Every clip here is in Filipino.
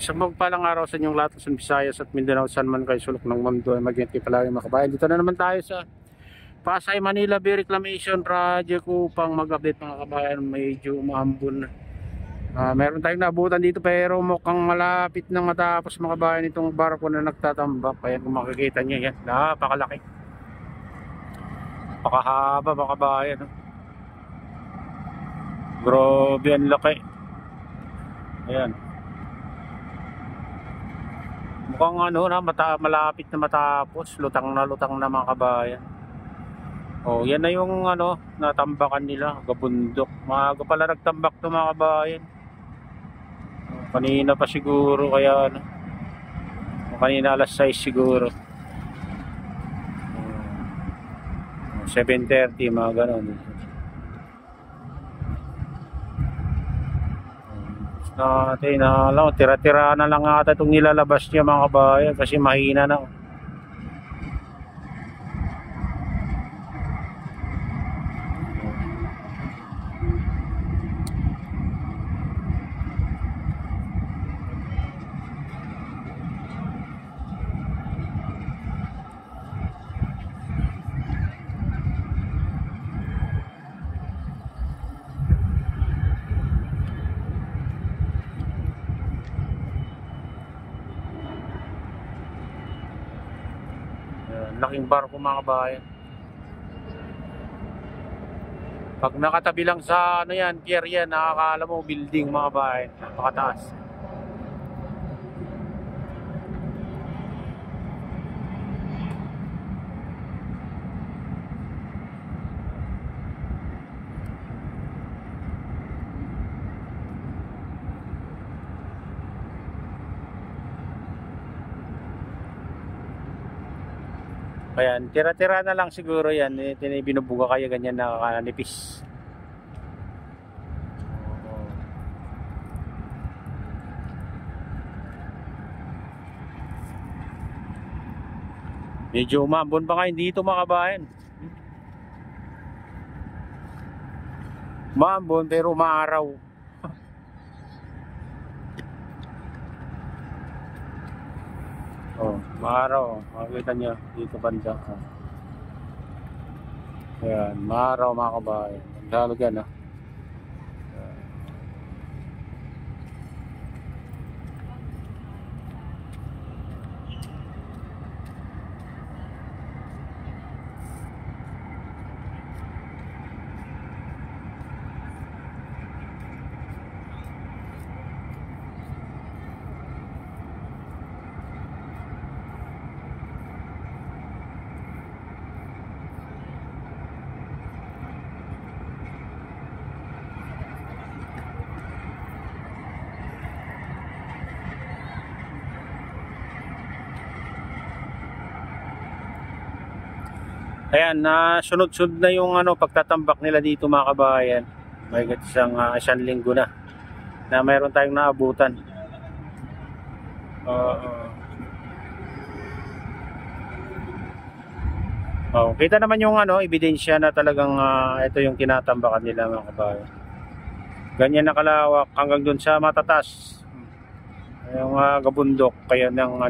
Isang magpalang araw sa inyong lahat sa Visayas at Mindanao, saan man kayo sulok ng mundo ay mag-ingat palagi mga kabayan. Dito na naman tayo sa Pasay, Manila Bay Reclamation Project upang mag-update mga kabayan. Medyo umambon na. Meron tayong naabutan dito pero mukhang malapit na matapos mga kabayan itong barko na nagtatambak. Ayan kung makikita nyo yan, napakalaki, napakahaba mga kabayan. Grabe ang laki. Ayan, mukhang malapit na matapos, lutang na mga kabayan. Yan na yung natambakan nila, gabundok. Maaga pala nagtambak to mga kabayan. Kanina pa siguro, kaya kanina alas 6 siguro. 7:30 mga ganon. Natin tira-tira na lang ata itong nilalabas niya mga kabayan kasi mahina na. Laking barko mga kabayan. Pag nakatabi lang sa pier yan, nakakala mo building mga kabayan, napakataas. Ayan, tira-tira na lang siguro yan. Binubuga kayo ganyan nakakanipis. Medyo umambon pa ngayon dito mga kabayan. Umambon pero maaraw. Maaraw, makikita nyo dito banda. Ayan, maaraw mga kabayan. Magdalog yan Ayan, sunod-sunod na yung pagtatambak nila dito mga kabayan. May isang linggo na mayroon tayong naabutan. Kita naman yung ebidensya na talagang ito yung tinatambakan nila mga kabayan. Ganyan na kalawak hanggang dun sa matatas. Yung gabundok kaya ng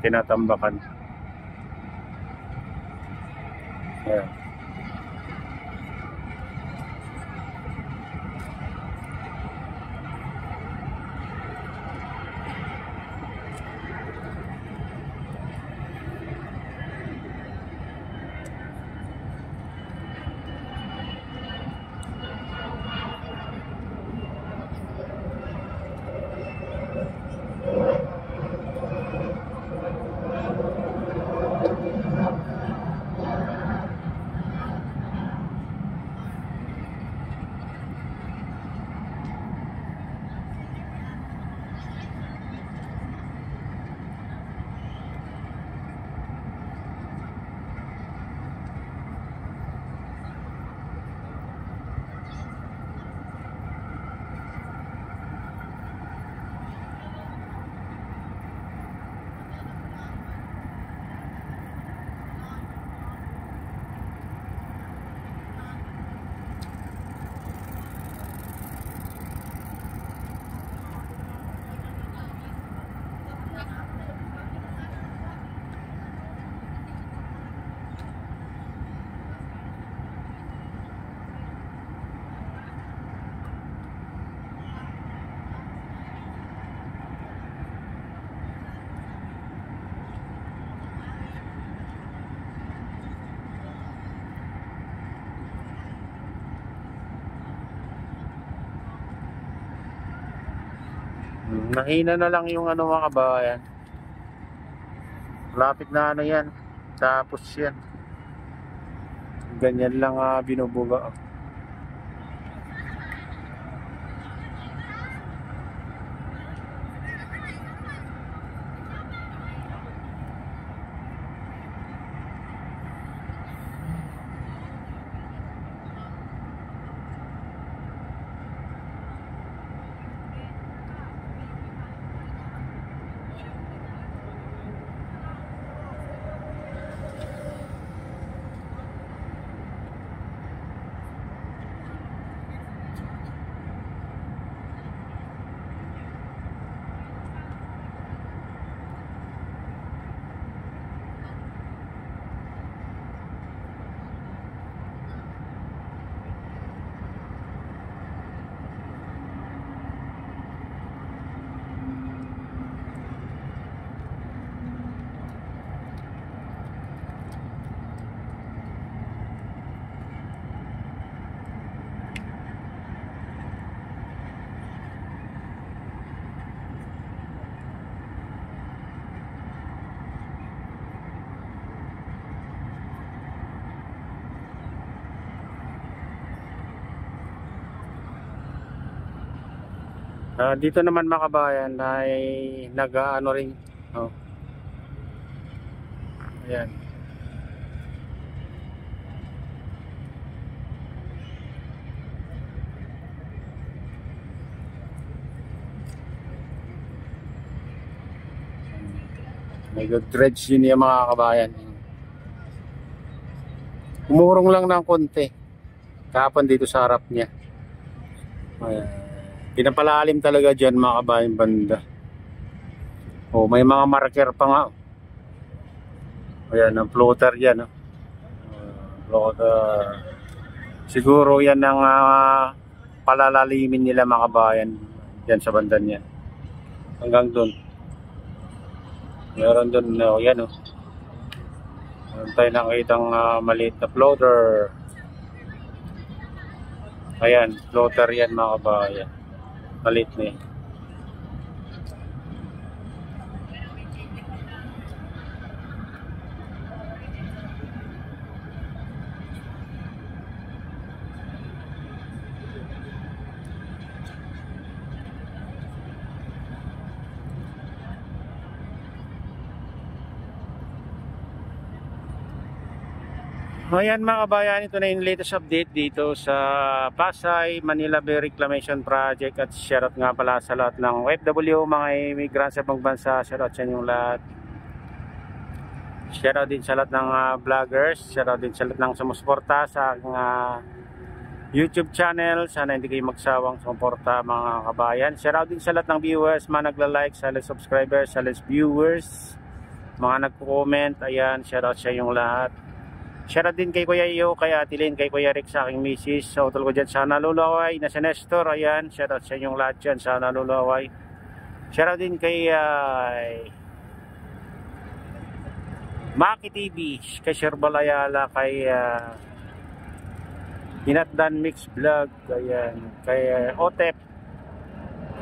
tinatambakan. Yeah. Nahina na lang yung ano mga kabayan. Lapit na ano yan. Tapos yan. Ganyan lang binubuga. Dito naman mga kabayan ay nag-ano rin. Oh. Ayan. May good dredge yun yung mga kabayan. Umurong lang ng konti. Kahapon dito sa harap niya. Ayan. Pinapalalim talaga dyan mga kabayan banda. Oh, may mga marker pa nga. Ayan, ang floater yan. Floater. Siguro yan ang palalalimin nila mga kabayan. Yan sa banda niya. Hanggang doon. Meron doon. Yan oh. Meron tayo nakitang maliit na floater. Ayan, floater yan mga kabayan. Maliit na yan. Ayan mga kabayan, ito na yung latest update dito sa Pasay Manila Bay Reclamation Project. At shoutout nga pala sa lahat ng OFW, mga immigrants sa ibang bansa. Shoutout sa inyong lahat. Shoutout din sa lahat ng vloggers. Shoutout din sa lahat ng sumusuporta sa aking YouTube channel. Sana hindi kayo magsawang sumuporta mga kabayan. Shoutout din sa lahat ng viewers, mga nagla-like, sa lahat subscribers, sa lahat viewers, mga nagko-comment. Ayan, shoutout sa inyong lahat. Shoutout din kay Kuya Iyo, kay Ate Lynn, kay Kuya Rick, sa aking misis. Sa utol ko dyan sa Nalulaway na si Nestor. Ayan, shoutout sa inyong lahat dyan sa Nalulaway. Shoutout din kay Maki TV, kay Sherbal Ayala, kay Hinatdan Mix Vlog, ayan, kay Otep,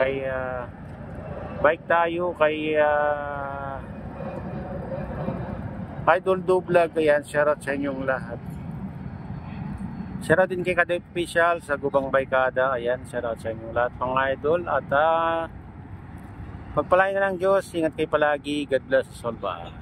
kay Bike Tayo, kay Idol Do Vlog. Ayan, shoutout sa inyong lahat. Shoutout din kay Kadoy Official sa Gubang Baykada. Ayan, shoutout sa inyong lahat mga idol. At pagpalain na ng Diyos, ingat kayo palagi. God bless us all. Bye.